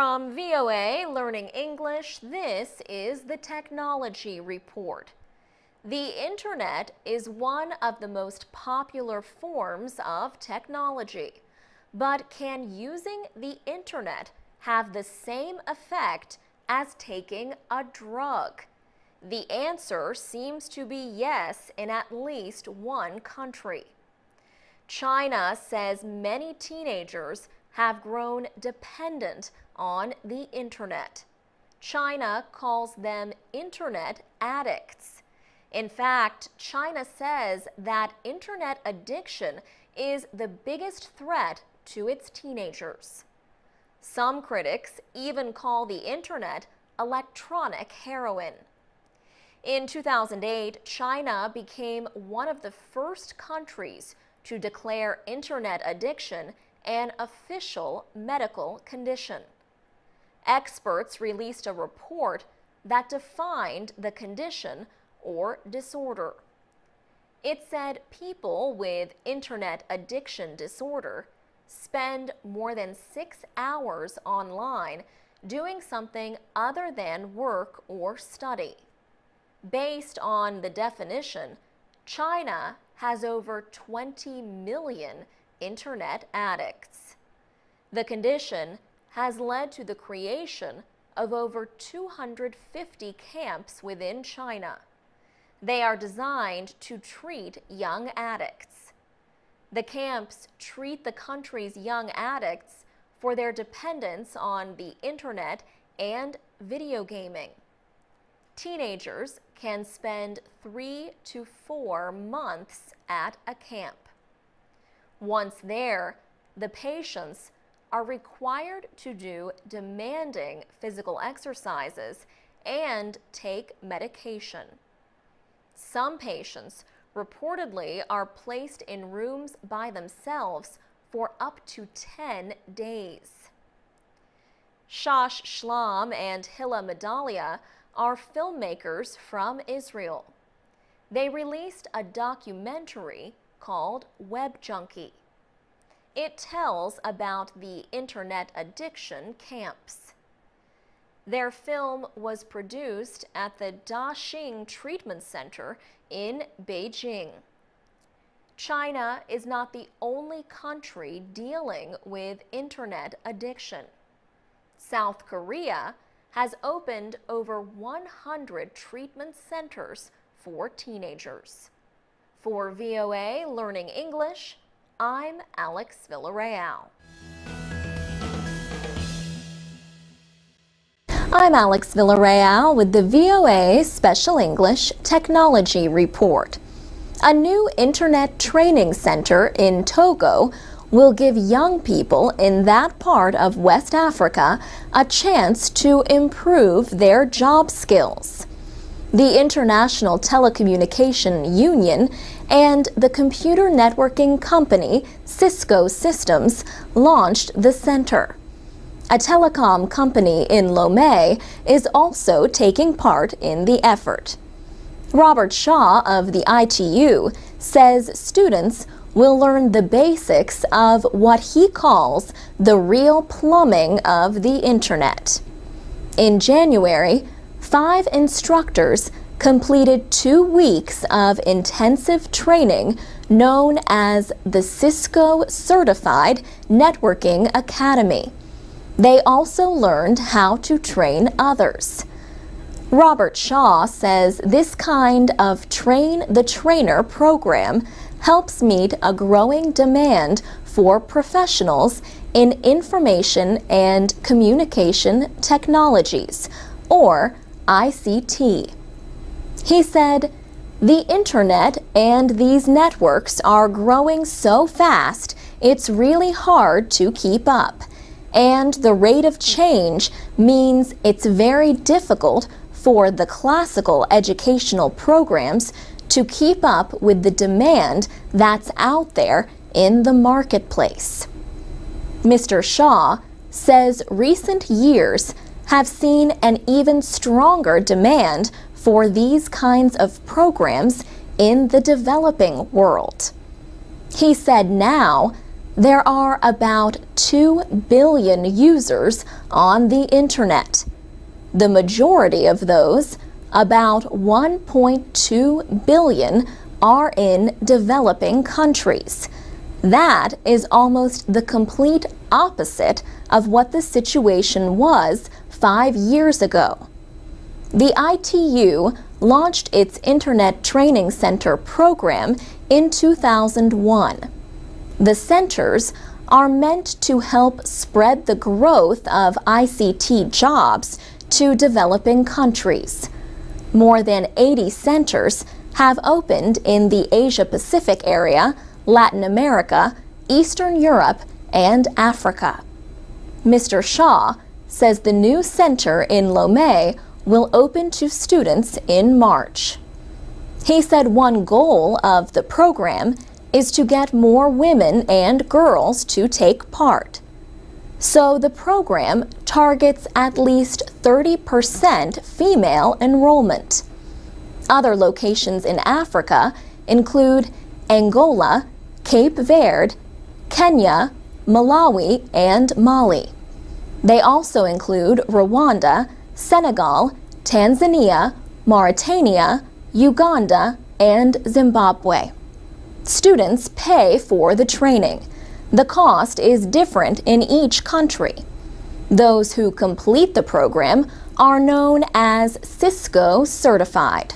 From VOA Learning English, this is the Technology Report. The Internet is one of the most popular forms of technology. But can using the Internet have the same effect as taking a drug? The answer seems to be yes in at least one country. China says many teenagers have grown dependent on the Internet. China calls them Internet addicts. In fact, China says that Internet addiction is the biggest threat to its teenagers. Some critics even call the Internet electronic heroin. In 2008, China became one of the first countries to declare Internet addiction an official medical condition. Experts released a report that defined the condition or disorder. It said people with Internet addiction disorder spend more than 6 hours online doing something other than work or study. Based on the definition, China has over 20 million Internet addicts. The condition has led to the creation of over 250 camps within China. They are designed to treat young addicts. The camps treat the country's young addicts for their dependence on the Internet and video gaming. Teenagers can spend 3 to 4 months at a camp. Once there, the patients are required to do demanding physical exercises and take medication. Some patients reportedly are placed in rooms by themselves for up to 10 days. Shash Shlam and Hilla Medalia are filmmakers from Israel. They released a documentary called Web Junkie. It tells about the Internet addiction camps. Their film was produced at the Daxing Treatment Center in Beijing. China is not the only country dealing with Internet addiction. South Korea has opened over 100 treatment centers for teenagers. For VOA Learning English, I'm Alex Villarreal. I'm Alex Villarreal with the VOA Special English Technology Report. A new Internet training center in Togo will give young people in that part of West Africa a chance to improve their job skills. The International Telecommunication Union and the computer networking company Cisco Systems launched the center. A telecom company in Lomé is also taking part in the effort. Robert Shaw of the ITU says students will learn the basics of what he calls the real plumbing of the Internet. In January, 5 instructors completed 2 weeks of intensive training known as the Cisco Certified Networking Academy. They also learned how to train others. Robert Shaw says this kind of train-the-trainer program helps meet a growing demand for professionals in information and communication technologies, or ICT. He said, "The Internet and these networks are growing so fast, it's really hard to keep up. And the rate of change means it's very difficult for the classical educational programs to keep up with the demand that's out there in the marketplace." Mr. Shaw says recent years have seen an even stronger demand for these kinds of programs in the developing world. He said now There are about 2 billion users on the internet. The majority of those, about 1.2 billion, are in developing countries. That is almost the complete opposite of what the situation was 5 years ago. The ITU launched its Internet Training Center program in 2001. The centers are meant to help spread the growth of ICT jobs to developing countries. More than 80 centers have opened in the Asia-Pacific area, Latin America, Eastern Europe, and Africa. Mr. Shaw says the new center in Lomé will open to students in March. He said one goal of the program is to get more women and girls to take part. So the program targets at least 30% female enrollment. Other locations in Africa include Angola, Cape Verde, Kenya, Malawi, and Mali. They also include Rwanda, Senegal, Tanzania, Mauritania, Uganda, and Zimbabwe. Students pay for the training. The cost is different in each country. Those who complete the program are known as Cisco certified.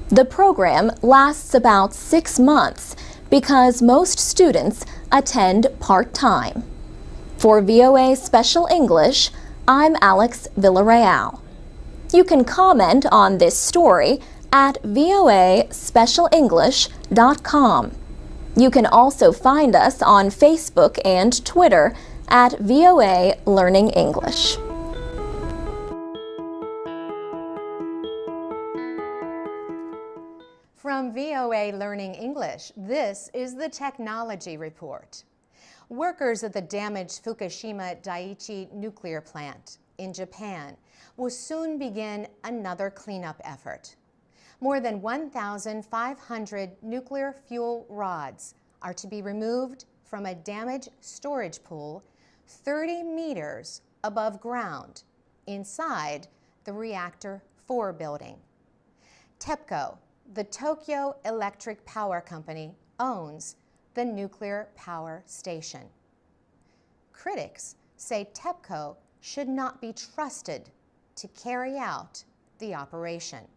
The program lasts about 6 months because most students attend part-time. For VOA Special English, I'm Alex Villarreal. You can comment on this story at voaspecialenglish.com. You can also find us on Facebook and Twitter at VOA Learning English. From VOA Learning English, this is the Technology Report. Workers at the damaged Fukushima Daiichi nuclear plant in Japan will soon begin another cleanup effort. More than 1,500 nuclear fuel rods are to be removed from a damaged storage pool 30 meters above ground inside the Reactor 4 building. TEPCO, the Tokyo Electric Power Company, owns the nuclear power station. Critics say TEPCO should not be trusted to carry out the operation.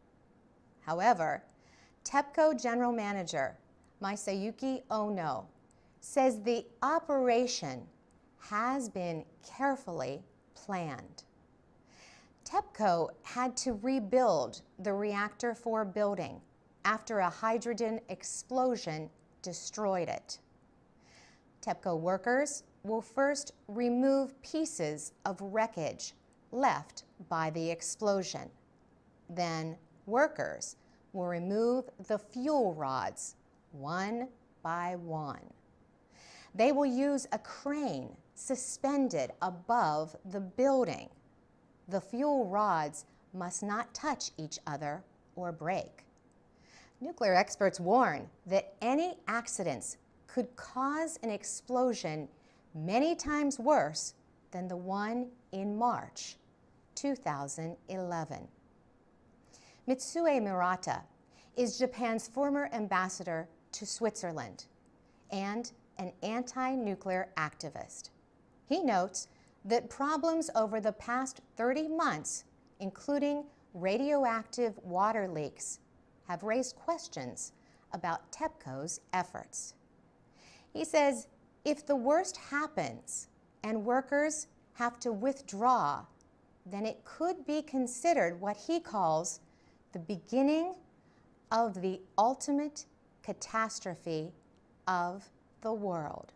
However, TEPCO General Manager Masayuki Ono says the operation has been carefully planned. TEPCO had to rebuild the Reactor 4 building after a hydrogen explosion destroyed it. TEPCO workers will first remove pieces of wreckage left by the explosion. Then workers will remove the fuel rods one by one. They will use a crane suspended above the building. The fuel rods must not touch each other or break. Nuclear experts warn that any accidents could cause an explosion many times worse than the one in March 2011. Mitsue Murata is Japan's former ambassador to Switzerland and an anti-nuclear activist. He notes that problems over the past 30 months, including radioactive water leaks, have raised questions about TEPCO's efforts. He says if the worst happens and workers have to withdraw, then it could be considered what he calls the beginning of the ultimate catastrophe of the world.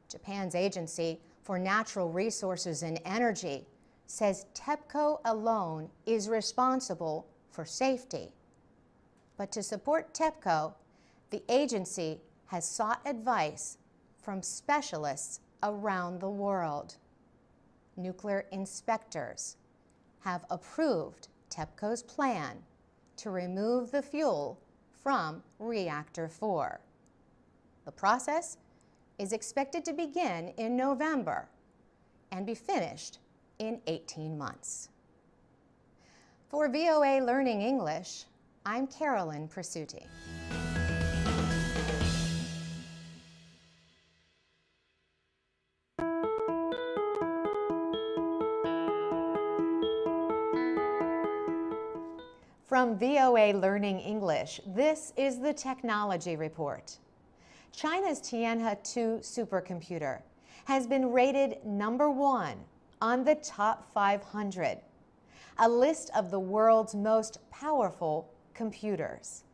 Japan's Agency for Natural Resources and Energy says TEPCO alone is responsible for safety. But to support TEPCO, the agency has sought advice from specialists around the world. Nuclear inspectors have approved TEPCO's plan to remove the fuel from Reactor 4. The process is expected to begin in November and be finished in 18 months. For VOA Learning English, I'm Carolyn Presutti. From VOA Learning English, this is the Technology Report. China's Tianhe-2 supercomputer has been rated #1 on the top 500, a list of the world's most powerful computers.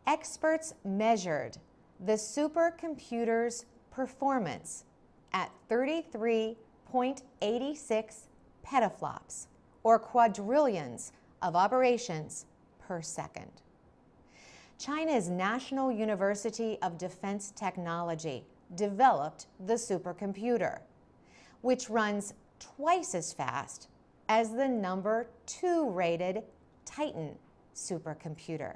Experts measured the supercomputer's performance at 33.86 petaflops, or quadrillions of operations per second. China's National University of Defense Technology developed the supercomputer, which runs twice as fast as the #2 rated Titan supercomputer.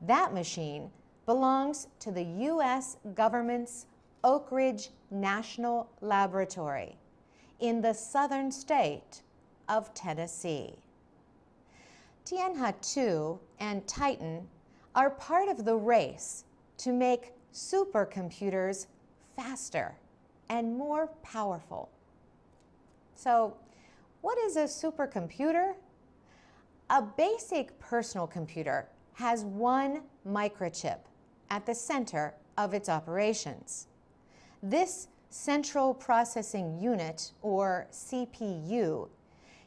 That machine belongs to the U.S. government's Oak Ridge National Laboratory in the southern state of Tennessee. Tianhe-2 and Titan are part of the race to make supercomputers faster and more powerful. So, what is a supercomputer? A basic personal computer has one microchip at the center of its operations. This central processing unit, or CPU,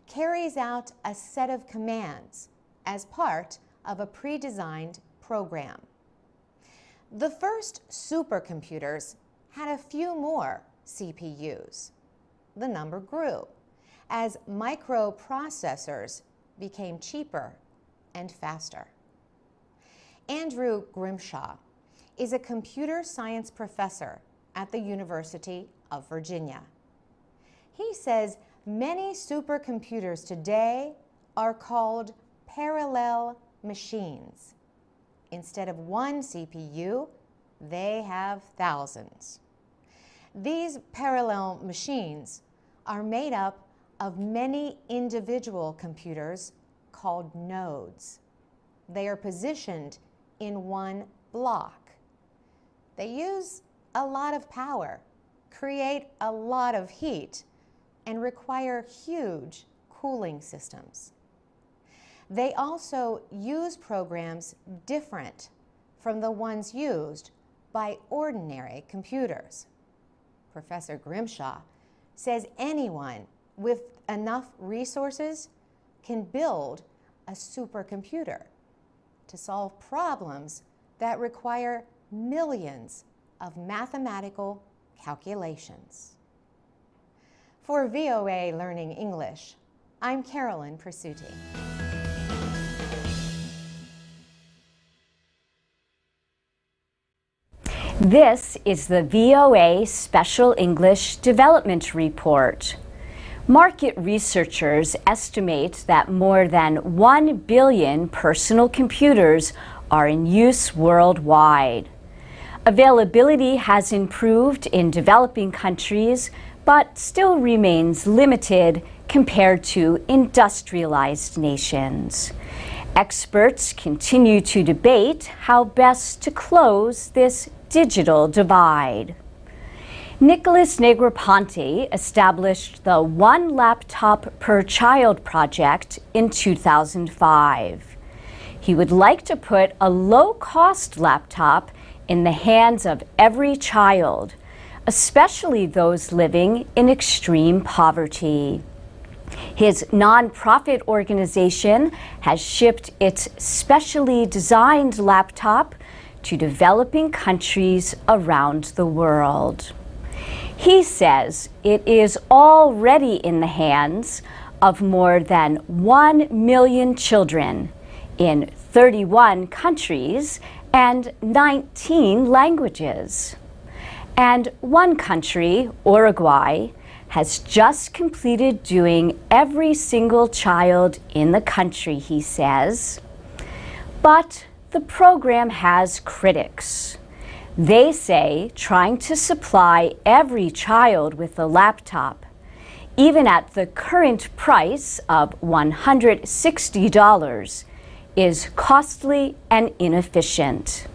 carries out a set of commands as part of a pre-designed program. The first supercomputers had a few more CPUs. The number grew as microprocessors became cheaper and faster. Andrew Grimshaw is a computer science professor at the University of Virginia. He says many supercomputers today are called parallel machines. Instead of one CPU, they have thousands. These parallel machines are made up of many individual computers called nodes. They are positioned in one block. They use a lot of power, create a lot of heat, and require huge cooling systems. They also use programs different from the ones used by ordinary computers. Professor Grimshaw says anyone with enough resources can build a supercomputer to solve problems that require millions of mathematical calculations. For VOA Learning English, I'm Carolyn Presutti. This is the VOA Special English Development Report. Market researchers estimate that more than 1 billion personal computers are in use worldwide. Availability has improved in developing countries, but still remains limited compared to industrialized nations. Experts continue to debate how best to close this digital divide. Nicholas Negroponte established the One Laptop Per Child project in 2005. He would like to put a low-cost laptop in the hands of every child, especially those living in extreme poverty. His nonprofit organization has shipped its specially designed laptop to developing countries around the world. He says it is already in the hands of more than 1 million children in 31 countries and 19 languages. And one country, Uruguay, has just completed doing every single child in the country, he says. But the program has critics. They say trying to supply every child with a laptop, even at the current price of $160, is costly and inefficient.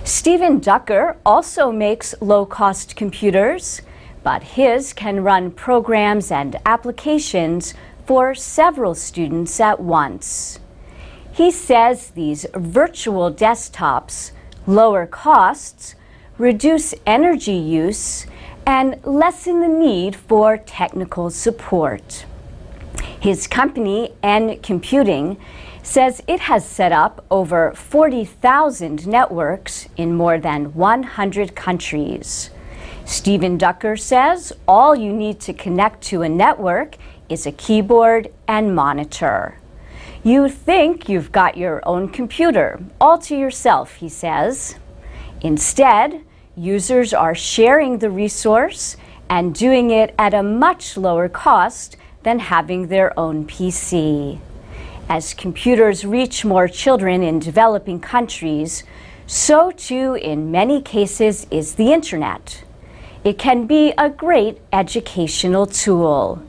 Stephen Ducker also makes low-cost computers, but his can run programs and applications for several students at once. He says these virtual desktops lower costs, reduce energy use, and lessen the need for technical support. His company, N Computing, says it has set up over 40,000 networks in more than 100 countries. Stephen Ducker says all you need to connect to a network is a keyboard and monitor. You think you've got your own computer all to yourself, he says. Instead, users are sharing the resource and doing it at a much lower cost than having their own PC. As computers reach more children in developing countries, so too in many cases is the internet. It can be a great educational tool.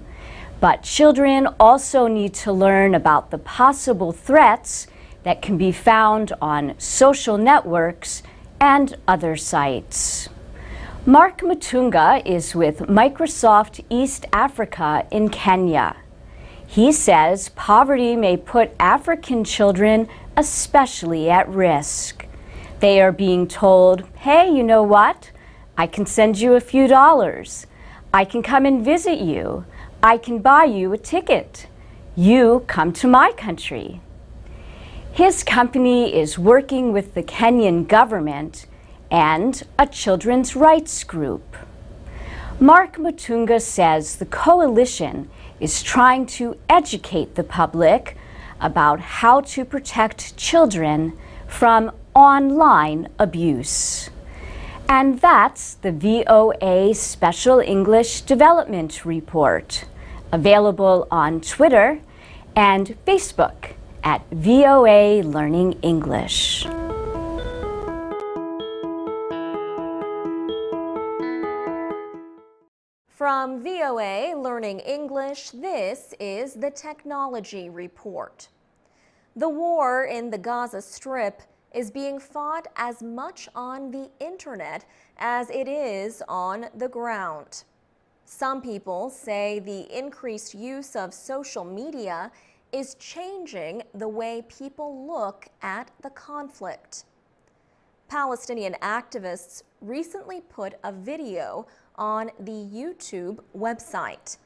But children also need to learn about the possible threats that can be found on social networks and other sites. Mark Mutunga is with Microsoft East Africa in Kenya. He says poverty may put African children especially at risk. They are being told, hey, you know what? I can send you a few dollars. I can come and visit you. I can buy you a ticket. You come to my country. His company is working with the Kenyan government and a children's rights group. Mark Mutunga says the coalition is trying to educate the public about how to protect children from online abuse. And that's the VOA Special English Development Report, available on Twitter and Facebook at VOA Learning English. From VOA Learning English, this is the Technology Report. The war in the Gaza Strip is being fought as much on the internet as it is on the ground. Some people say the increased use of social media is changing the way people look at the conflict. Palestinian activists recently put a video on the YouTube website.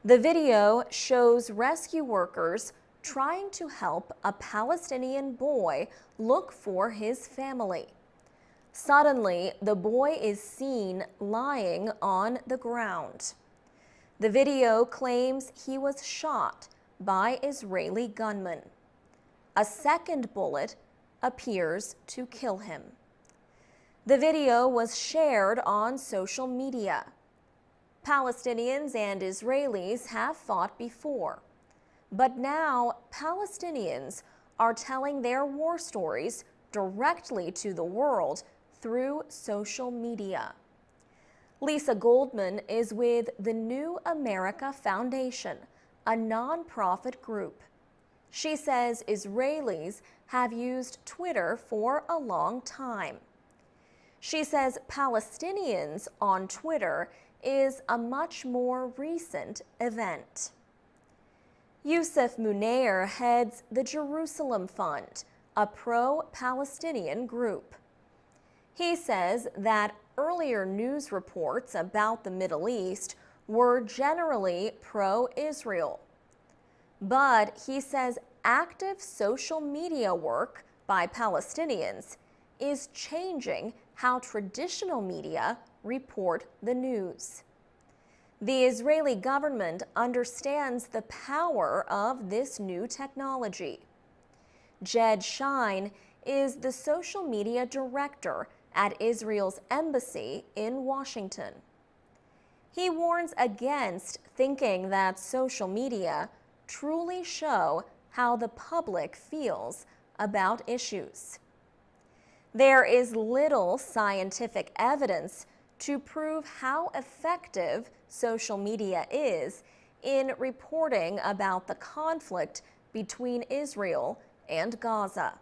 The video shows rescue workers trying to help a Palestinian boy look for his family. Suddenly, the boy is seen lying on the ground. The video claims he was shot by Israeli gunmen. A second bullet appears to kill him. The video was shared on social media. Palestinians and Israelis have fought before, but now Palestinians are telling their war stories directly to the world through social media. Lisa Goldman is with the New America Foundation, a nonprofit group. She says Israelis have used Twitter for a long time. She says Palestinians on Twitter is a much more recent event. Yusuf Munayer heads the Jerusalem Fund, a pro-Palestinian group. He says that earlier news reports about the Middle East were generally pro-Israel. But he says active social media work by Palestinians is changing how traditional media report the news. The Israeli government understands the power of this new technology. Jed Shine is the social media director at Israel's embassy in Washington. He warns against thinking that social media truly show how the public feels about issues. There is little scientific evidence to prove how effective social media is in reporting about the conflict between Israel and Gaza.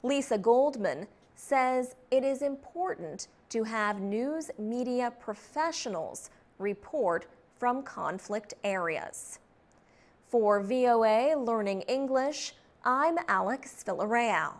Lisa Goldman says it is important to have news media professionals report from conflict areas. For VOA Learning English, I'm Alex Villarreal.